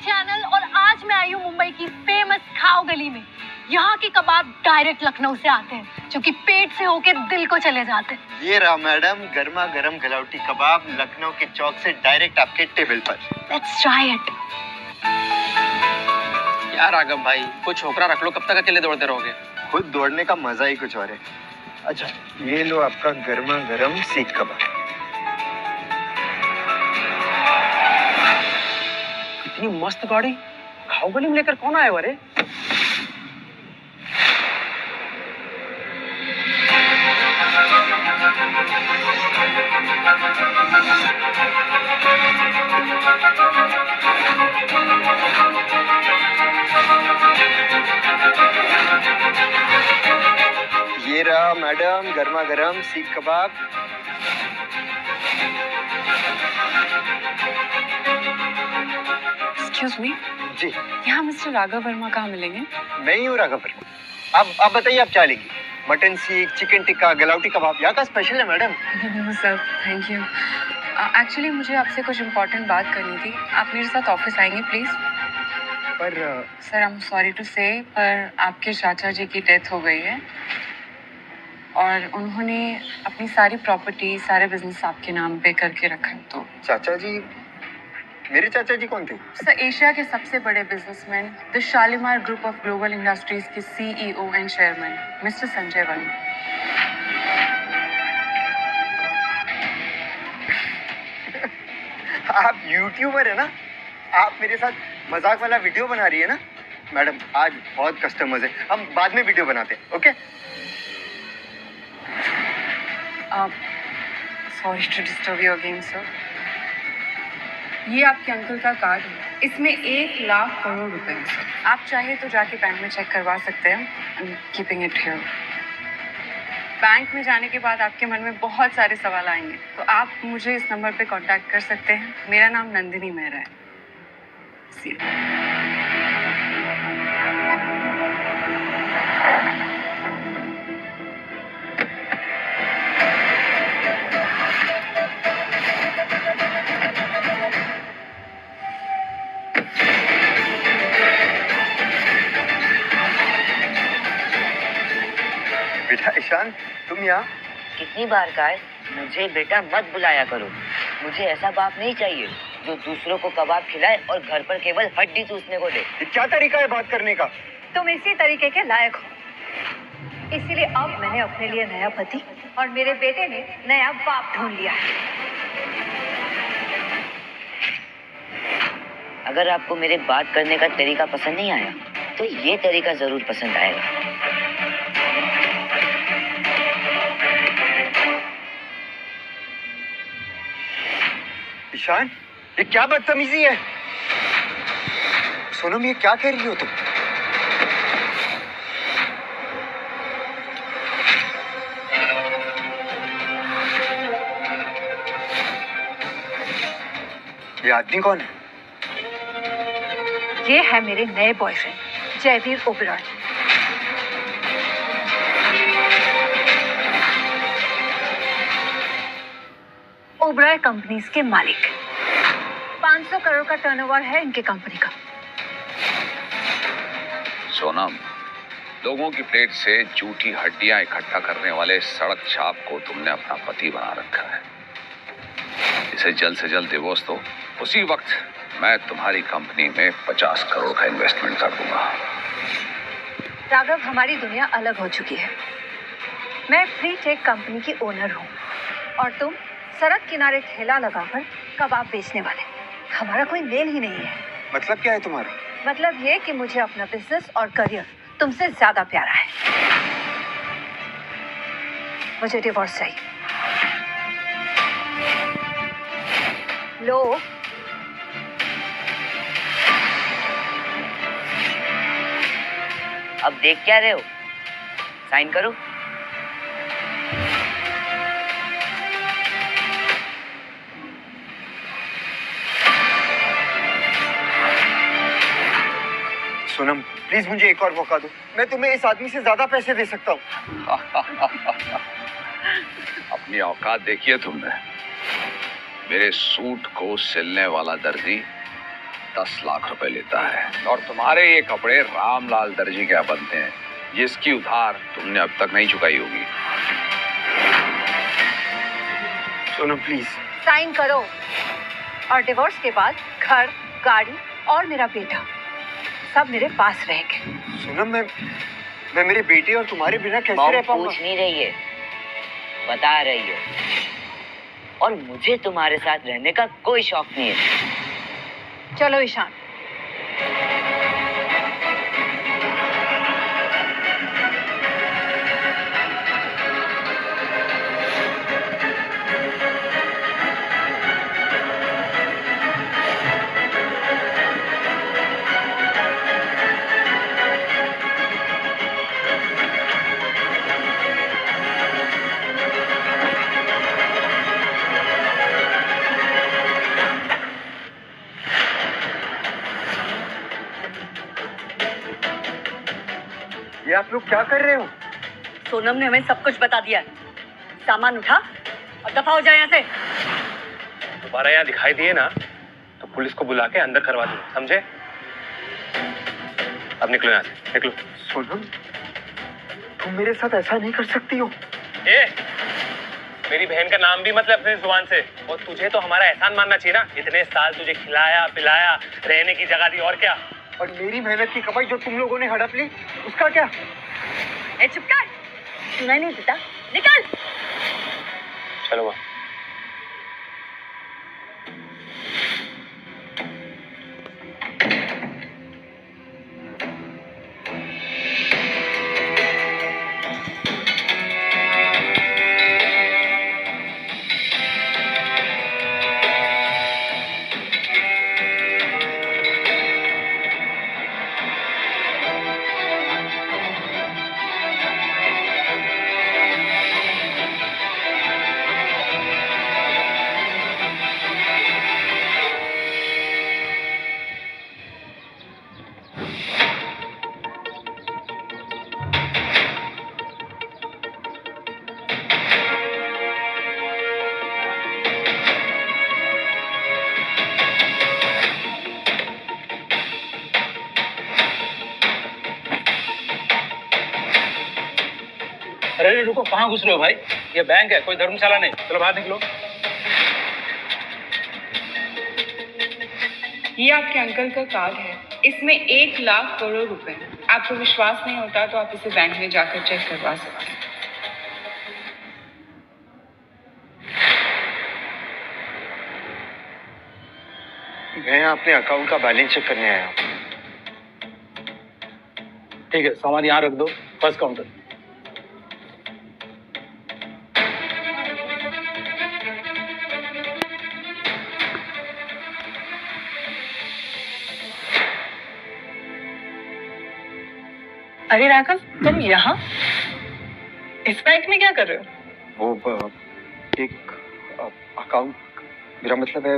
Channel और आज मैं आई हूँ मुंबई की फेमस खाओ गली में। यहाँ के कबाब डायरेक्ट लखनऊ से आते हैं, जो कि पेट से होके दिल को चले जाते हैं। ये रहा मैडम गर्मा गर्म गलावटी कबाब लखनऊ के चौक से डायरेक्ट आपके टेबल पर। Let's try it. यार राघव भाई, कुछ छोकरा रख लो, कब तक अकेले दौड़ते रहोगे? खुद दौड़ने का मजा ही कुछ और है। अच्छा, ये लो आपका गर्मा गर्म सीख कबाब। इतनी मस्त गाड़ी खाओ गली में लेकर कौन आया रे? ये रहा मैडम गर्मा गर्म सीख कबाब। एक्सक्यूज मी, जी यहाँ मिस्टर राघव वर्मा कहाँ मिलेंगे? मैं ही हूँ राघव वर्मा। आप बताइए आप क्या लेंगी? मटन सीख, चिकन टिक्का, गलावटी कबाब यहाँ का स्पेशल है madam. No sir, thank you. Actually मुझे आपसे कुछ इम्पोर्टेंट बात करनी थी। आप मेरे साथ ऑफिस आएंगे प्लीज? पर sir, I am sorry to say, पर आपके चाचा जी की डेथ हो गई है और उन्होंने अपनी सारी प्रॉपर्टी, सारे बिजनेस आपके नाम पे करके रखा है। तो चाचा जी, मेरे चाचा जी कौन थे? सर, एशिया के सबसे बड़े businessman, the Shalimar group of global industries के CEO and chairman mister Sanjay Verma. आप यूट्यूबर है ना? आप मेरे साथ मजाक वाला वीडियो बना रही है ना? मैडम आज बहुत कस्टमर्स हैं, हम बाद में वीडियो बनाते हैं, okay? Sorry to disturb you again sir. ये आपके अंकल का कार्ड है, इसमें 1,00,000 करोड़ रुपए हैं सर। आप चाहे तो जाके बैंक में चेक करवा सकते हैं। I am keeping it here. Bank में जाने के बाद आपके मन में बहुत सारे सवाल आएंगे, तो आप मुझे इस नंबर पे कांटेक्ट कर सकते हैं। मेरा नाम नंदिनी मेहरा है। See you. बेटा ईशान, तुम यहाँ? कितनी बार कहा है मुझे बेटा मत बुलाया करो। मुझे ऐसा बाप नहीं चाहिए जो दूसरों को कबाब खिलाए और घर पर केवल हड्डी चूसने को दे। ये क्या तरीका है बात करने का? तुम इसी तरीके के लायक हो, इसीलिए अब मैंने अपने लिए नया पति और मेरे बेटे ने नया बाप ढूंढ लिया है। अगर आपको मेरे बात करने का तरीका पसंद नहीं आया तो ये तरीका जरूर पसंद आएगा। ईशान, ये क्या बदतमीजी है? सोनम, ये क्या कह रही हो तुम? ये आदमी कौन है? ये है मेरे नए बॉयफ्रेंड जयवीर ओबेरॉय। ओबेरॉय कंपनीज के मालिक। 500 करोड़ का टर्नओवर है इनके कंपनी का। सोनम, लोगों की प्लेट से झूठी हड्डियां इकट्ठा करने वाले सड़क छाप को तुमने अपना पति बना रखा है। इसे जल्द से जल्द डिवोर्स दो, उसी वक्त मैं तुम्हारी कंपनी में 50 करोड़ का इन्वेस्टमेंट कर दूंगा। राघव, हमारी दुनिया अलग हो चुकी है। मैं फ्री टेक कंपनी की ओनर हूँ और तुम सड़क किनारे ठेला लगाकर कबाब बेचने वाले। हमारा कोई मेल ही नहीं है। मतलब क्या है तुम्हारा? मतलब ये कि मुझे अपना बिजनेस और करियर तुमसे ज्यादा प्यारा है। मुझे डिवोर्स चाहिए। लो। अब देख क्या रहे हो? साइन करो। सोनम, प्लीज मुझे एक और मौका दो। मैं तुम्हें इस आदमी से ज्यादा पैसे दे सकता हूँ। अपनी औकात देखिए तुमने। मेरे सूट को सिलने वाला दर्जी 10 लाख रुपए लेता है और तुम्हारे ये कपड़े रामलाल दर्जी क्या बनते हैं, जिसकी उधार तुमने अब तक नहीं चुकाई होगी। सोनम प्लीज। साइन करो और डिवोर्स के बाद घर, गाड़ी और मेरा बेटा सब मेरे पास रहेंगे। सोनम मैं मेरी बेटी और तुम्हारे बिना कैसे मॉम रह पाऊंगा? पूछ नहीं रही है, बता रही है। और मुझे तुम्हारे साथ रहने का कोई शौक नहीं है। चलो ईशान। ये आप लोग क्या कर रहे हो? सोनम ने हमें सब कुछ बता दिया। सामान उठा और दफा हो जाए यहाँ से। दोबारा यहाँ दिखाई दिए ना तो पुलिस को बुला के अंदर करवा दो, समझे? अब निकलो यहाँ से, निकलो। सोनम तुम मेरे साथ ऐसा नहीं कर सकती हो। ए, मेरी बहन का नाम भी मतलब अपनी जुबान से। और तुझे तो हमारा एहसान मानना चाहिए ना, इतने साल तुझे खिलाया पिलाया, रहने की जगह दी, और क्या। और मेरी मेहनत की कमाई जो तुम लोगों ने हड़प ली, उसका क्या? ए चुप कर, सुनाई नहीं देता, निकल। चलो वहाँ। अरे रुको, कहाँ घुस रहे हो भाई? ये बैंक है, कोई धर्मशाला नहीं। चलो बाहर निकलो। ये आपके अंकल का कार्ड है, इसमें 1 लाख करोड़ रुपए। आपको विश्वास नहीं होता तो आप इसे बैंक में जाकर चेक करवा सकते हैं। मैं अपने अकाउंट का बैलेंस चेक करने आया हूँ। ठीक है, सामान यहाँ रख दो, फर्स्ट काउंटर। अरे राघव, तुम यहाँ इस बैंक में क्या कर रहे हो? वो एक अकाउंट, मेरा मतलब है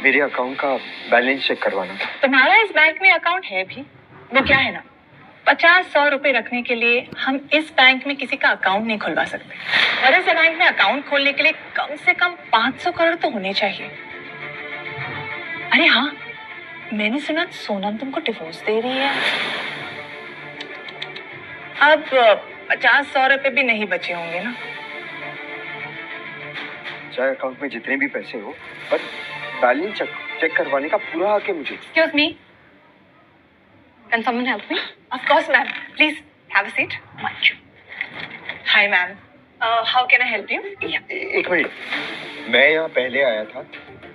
मेरे अकाउंट का बैलेंस चेक करवाना था। तुम्हारा इस बैंक में अकाउंट है भी? वो क्या है ना, 50-100 रुपए रखने के लिए हम इस बैंक में किसी का अकाउंट नहीं खुलवा सकते। और इस बैंक में अकाउंट खोलने के लिए कम से कम 500 करोड़ तो होने चाहिए। अरे हाँ, मैंने सुना सोनम तुमको डिवोर्स दे रही है। अब 50-100 रुपए भी नहीं बचे होंगे ना? चाहे अकाउंट में जितने भी पैसे हो, पर बैलेंस चेक करवाने का पूरा हक है मुझे। Excuse me. Can someone help me? Of course, ma'am. Please have a seat. Thank you. Hi, ma'am. How can I help you? Yeah. एक मिनट, मैं यहाँ पहले आया था,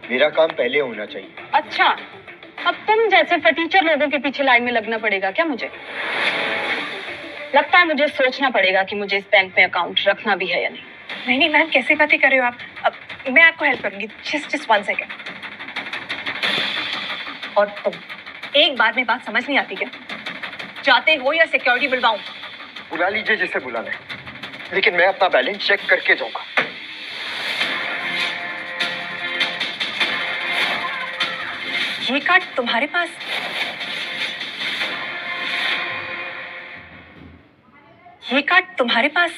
मेरा काम पहले होना चाहिए। अच्छा, अब तुम जैसे फटीचर लोगों के पीछे लाइन में लगना पड़ेगा क्या मुझे? लगता है मुझे सोचना पड़ेगा कि मुझे इस बैंक में अकाउंट रखना भी है या नहीं। नहीं नहीं मैम, कैसी बातें कर रहे हो आप? अब मैं आपको हेल्प करूंगी। Just 1 second. और तुम एक बार में बात समझ नहीं आती क्या? जाते हो या सिक्योरिटी बुलवाऊं? बुला लीजिए जिसे बुलाना है, लेकिन मैं अपना बैलेंस चेक करके जाऊंगा। ये कार्ड तुम्हारे पास? ये कार्ड तुम्हारे पास?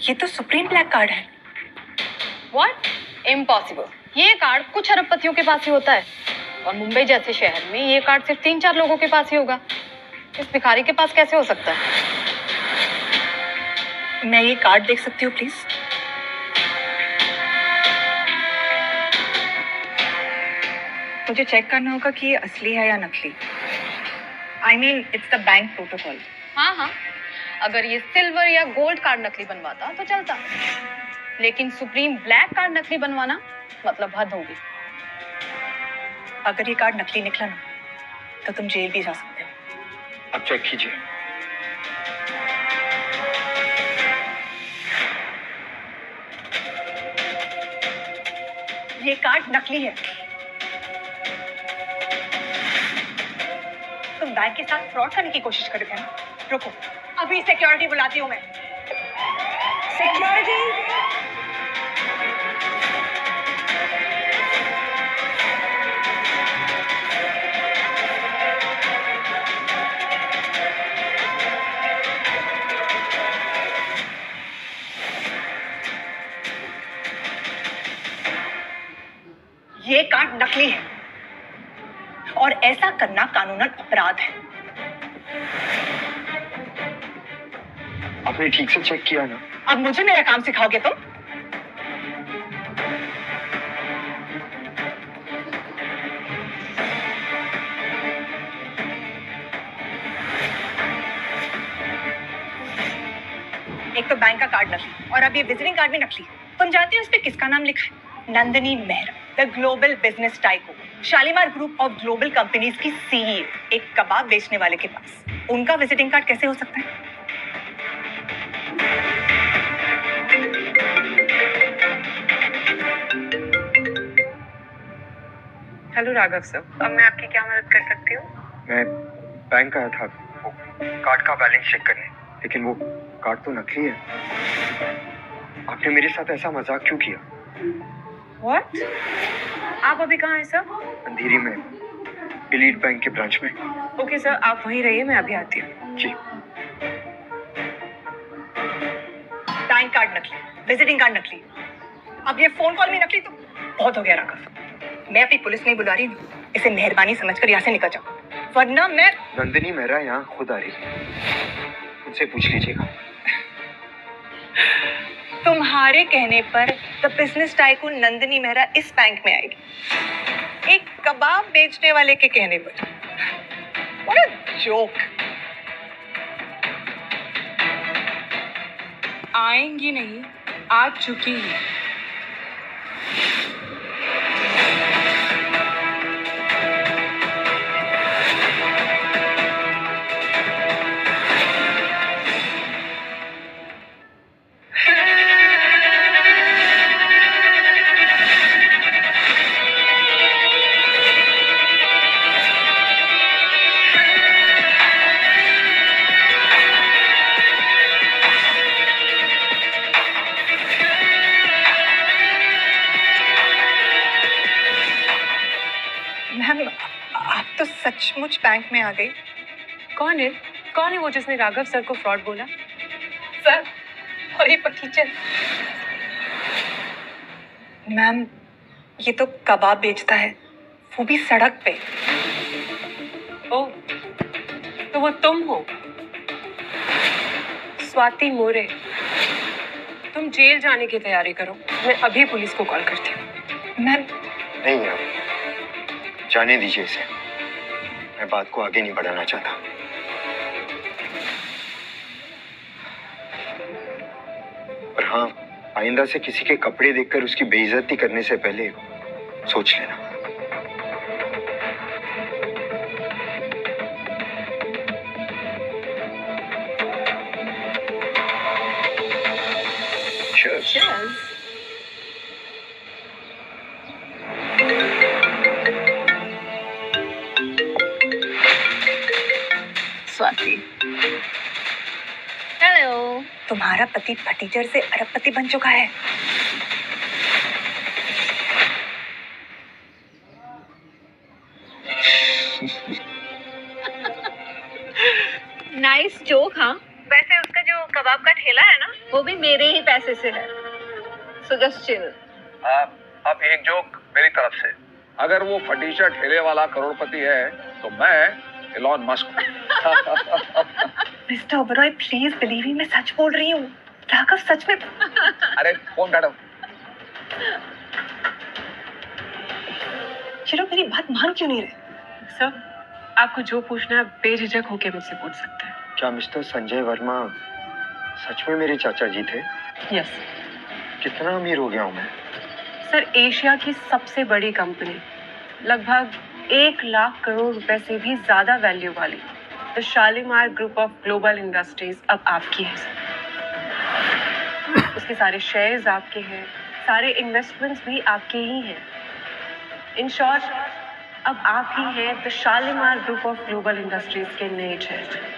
ये तो सुप्रीम ब्लैक कार्ड है। What? Impossible. ये कार्ड कुछ अरबपतियों के पास ही होता है। और मुंबई जैसे शहर में ये कार्ड सिर्फ 3-4 लोगों के पास ही होगा। इस भिखारी के पास कैसे हो सकता है? मैं ये कार्ड देख सकती हूँ प्लीज? मुझे चेक करना होगा कि ये असली है या नकली। I mean it's the bank protocol. हाँ हाँ, अगर ये सिल्वर या गोल्ड कार्ड नकली बनवाता तो चलता, लेकिन सुप्रीम ब्लैक कार्ड नकली बनवाना मतलब हद होगी। अगर ये कार्ड नकली निकला ना तो तुम जेल भी जा सकते हो। अब चेक कीजिए। ये कार्ड नकली है। तुम बैंक के साथ फ्रॉड करने की कोशिश कर रहे थे ना? रुको, अभी सिक्योरिटी बुलाती हूँ मैं। सिक्योरिटी! ये कार्ड नकली है और ऐसा करना कानूनन अपराध है। आपने ठीक से चेक किया ना? अब मुझे मेरा काम सिखाओगे तुम? एक तो बैंक का कार्ड नकली और अब ये विजिटिंग कार्ड भी नकली। तुम जानती हो इस पे किसका नाम लिखा है? Nandini Mehra, the global business tycoon, Shalimar group of global companies की सीईओ। एक कबाब बेचने वाले के पास उनका विजिटिंग कार्ड कैसे हो सकता है? हेलो राघव सर, अब मैं आपकी क्या मदद कर सकती हूँ? मैं बैंक आया था वो कार्ड का बैलेंस चेक करने, लेकिन वो कार्ड तो नकली है। आपने मेरे साथ ऐसा मजाक क्यों किया? व्हाट? आप अभी कहाँ हैं सर? अंधेरी में एलीट बैंक के ब्रांच में। ओके सर, आप वहीं रहिए, मैं अभी आती हूँ। जी। बैंक कार्ड नकली, विजिटिंग कार्ड नकली, अब ये फोन कॉल भी नकली, तो बहुत हो गया राघव। मैं अपनी पुलिस नहीं बुला रही, इसे मेहरबानी समझकर यहाँ से निकल जाओ, वरना मैं। नंदिनी मेहरा यहाँ खुद आ रही है, उनसे पूछ लीजिएगा। तुम्हारे कहने पर the business tycoon Nandini Mehra इस बैंक में आएगी, एक कबाब बेचने वाले के कहने पर। What a joke! आएंगी नहीं, आ चुकी है। मैम, आप तो सचमुच बैंक में आ गई। कौन है? कौन है वो जिसने राघव सर को फ्रॉड बोला? सर और ये टीचर। मैम, ये तो कबाब बेचता है, वो भी सड़क पे। ओह, तो वो तुम हो? स्वाति मोरे। तुम जेल जाने की तैयारी करो, मैं अभी पुलिस को कॉल करती हूँ। मैम, नहीं मैम, जाने दीजिए इसे, मैं बात को आगे नहीं बढ़ाना चाहता। पर हाँ, आइंदा से किसी के कपड़े देखकर उसकी बेइज्जती करने से पहले सोच लेना। Cheers. स्वाति, हेलो। तुम्हारा पति फटीचर से अरबपति बन चुका है। Nice joke. हाँ, वैसे उसका जो कबाब का ठेला है ना, वो भी मेरे ही पैसे से है। So just chill. अब एक जोक मेरी तरफ से। अगर वो फटीचर ठेले वाला करोड़पति है तो मैं एलॉन मस्क हूँ। Mister Oberoi please believe me, मैं सच बोल रही हूँ। राघव सच में। अरे फोन काटो। ये लोग मेरी बात मान क्यों नहीं रहे? सर, आपको जो पूछना है बेझिझक होकर मुझसे पूछ सकते हैं। क्या मिस्टर संजय वर्मा सच में मेरे चाचा जी थे? यस कितना अमीर हो गया हूँ मैं? सर, एशिया की सबसे बड़ी कंपनी, लगभग 1 लाख करोड़ रुपए से भी ज्यादा वैल्यू वाली the Shalimar group of global industries अब आपकी है सर। उसके सारे शेयर्स आपके हैं, सारे इन्वेस्टमेंट्स भी आपके ही हैं। इन शॉर्ट, अब आप ही हैं the Shalimar group of global industries के नए चेयरमैन।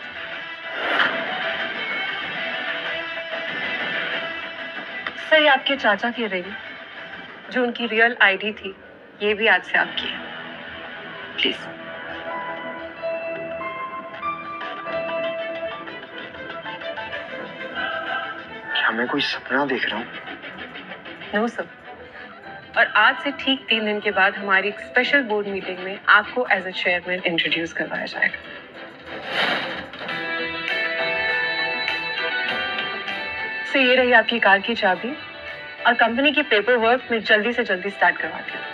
सर, ये आपके चाचा की रिंग, जो उनकी रियल आईडी थी, ये भी आज से आपकी है। प्लीज। क्या मैं कोई सपना देख रहा हूँ? No sir. और आज से ठीक 3 दिन के बाद हमारी एक स्पेशल बोर्ड मीटिंग में आपको एज अ चेयरमैन इंट्रोड्यूस करवाया जाएगा। सो ये रही आपकी कार की चाबी, और कंपनी की पेपर वर्क में जल्दी से जल्दी स्टार्ट करवाती हूँ।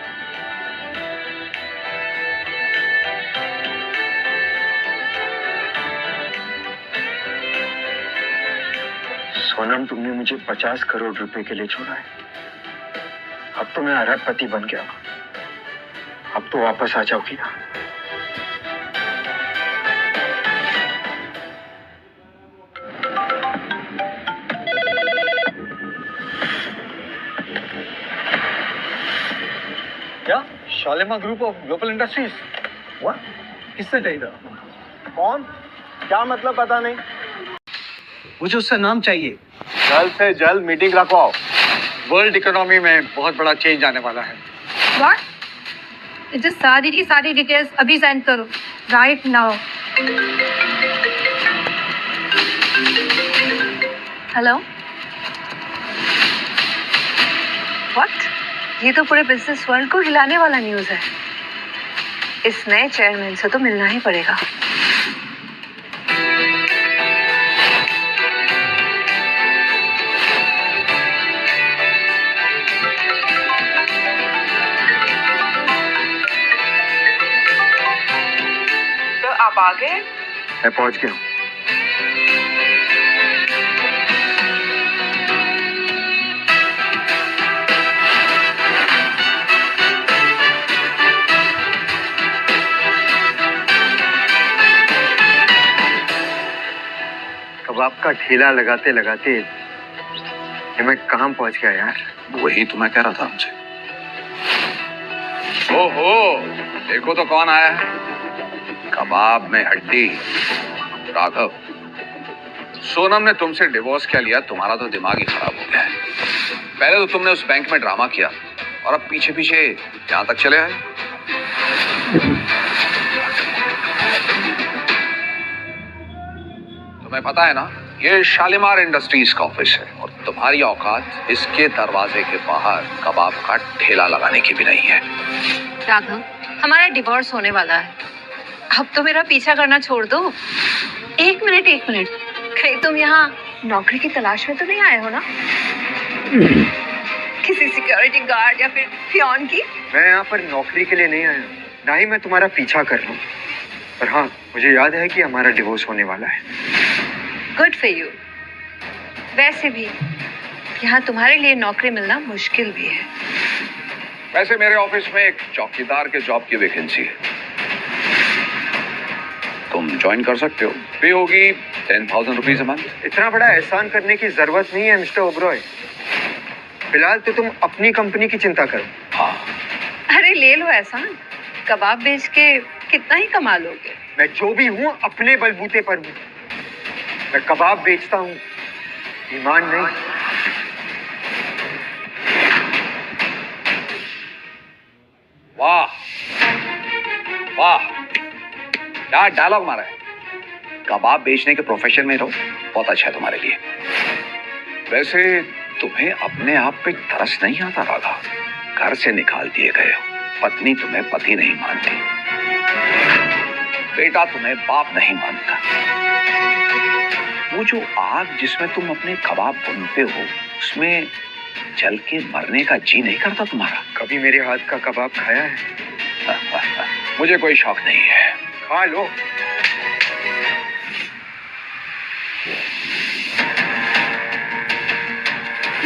सोनम, तुमने मुझे 50 करोड़ रुपए के लिए छोड़ा है। अब तो मैं अरबपति बन गया। अब तो वापस आ जाओगी ना? क्या? Shalimar group of global industries? वाह, किससे चाहिए? कौन? क्या मतलब पता नहीं। मुझे उससे नाम चाहिए। जल्द से जल्द मीटिंग रखवाओ। वर्ल्ड इकोनॉमी में बहुत बड़ा चेंज आने वाला है। व्हाट? मुझे सारी की सारी डिटेल्स अभी सेंड करो, राइट नाउ। हेलो? व्हाट? ये तो पूरे बिजनेस वर्ल्ड को हिलाने वाला न्यूज़ है। इस नए चेयरमैन से तो मिलना ही पड़ेगा। आप आ गए? मैं पहुंच गया हूँ। कबाब का ठेला लगाते लगाते ये मैं कहाँ पहुंच गया यार? वही तो मैं कह रहा था हमसे। ओहो, देखो तो कौन आया है। कबाब में हड्डी। राघव, सोनम ने तुमसे डिवोर्स क्या लिया, तुम्हारा तो दिमाग ही खराब हो गया है। पहले तो तुमने उस बैंक में ड्रामा किया और अब पीछे पीछे यहां तक चले आए। तुम्हें पता है ना, ये शालीमार इंडस्ट्रीज का ऑफिस है और तुम्हारी औकात इसके दरवाजे के बाहर कबाब का ठेला लगाने की भी नहीं है। राघव, हमारा डिवोर्स होने वाला है। अब तो मेरा पीछा करना छोड़ दो। एक मिनट। कहीं तुम यहाँ नौकरी की तलाश में तो नहीं आए हो ना? किसी सिक्योरिटी गार्ड या फिर पियोन की? मैं यहाँ पर नौकरी के लिए नहीं आया, ना ही मैं तुम्हारा पीछा कर रहा हूँ। पर हाँ, मुझे याद है कि हमारा डिवोर्स होने वाला है। Good for you. वैसे भी यहाँ तुम्हारे लिए नौकरी मिलना मुश्किल भी है। वैसे मेरे ऑफिस में एक चौकीदार के जॉब की वैकेंसी है, तुम ज्वाइन कर सकते हो। पे होगी 10,000 रुपीज अ मंथ। इतना बड़ा एहसान करने की जरूरत नहीं है मिस्टर ओबरॉय। फिलहाल तो तुम अपनी कंपनी की चिंता करो। हाँ, अरे ले लो एहसान। कबाब बेच के कितना ही कमा लोगे? मैं जो भी हूँ अपने बलबूते पर हूँ। मैं कबाब बेचता हूँ, ईमान नहीं। वाह वाह, क्या डायलॉग मारा है। कबाब बेचने के प्रोफेशन में रहो, बहुत अच्छा है तुम्हारे लिए। वैसे तुम्हें अपने आप पे तरस नहीं आता राघव? घर से निकाल दिए गए हो, पत्नी तुम्हें पति नहीं मानती, बेटा तुम्हें बाप नहीं मानता। वो जो आग जिसमें तुम अपने कबाब भूनते हो, उसमें जल के मरने का जी नहीं करता तुम्हारा? कभी मेरे हाथ का कबाब खाया है? मुझे कोई शौक नहीं है। खा लो।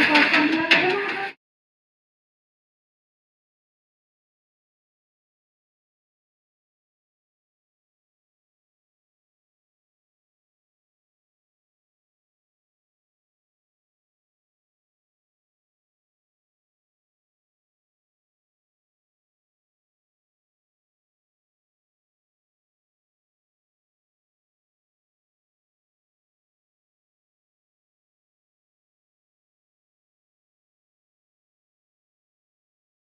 Thank you.